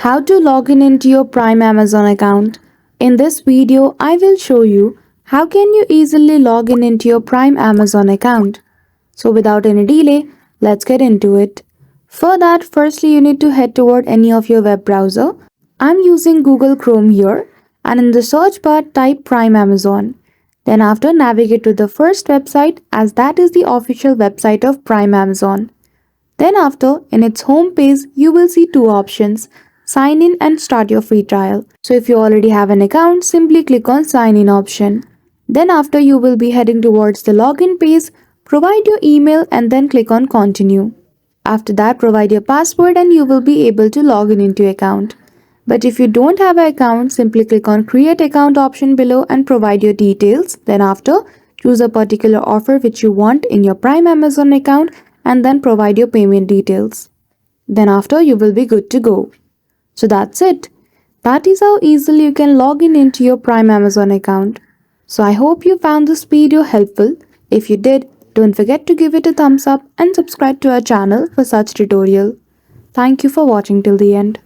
How to log in into your Prime Amazon account. In this video, I will show you how can you easily log in into your Prime Amazon account. So without any delay, let's get into it. For that, firstly you need to head toward any of your web browser. I'm using Google Chrome here, and in the search bar type Prime Amazon. Then after, navigate to the first website, as that is the official website of Prime Amazon. Then after, in its home page, you will see two options: sign in and start your free trial. So if you already have an account, simply click on sign in option. Then after, you will be heading towards the login page, provide your email and then click on continue. After that, provide your password and you will be able to log in into your account. But if you don't have an account, simply click on create account option below and provide your details. Then after, choose a particular offer which you want in your Prime Amazon account and then provide your payment details. Then after, you will be good to go. So that's it. That is how easily you can log in into your Prime Amazon account. So I hope you found this video helpful. If you did, don't forget to give it a thumbs up and subscribe to our channel for such tutorial. Thank you for watching till the end.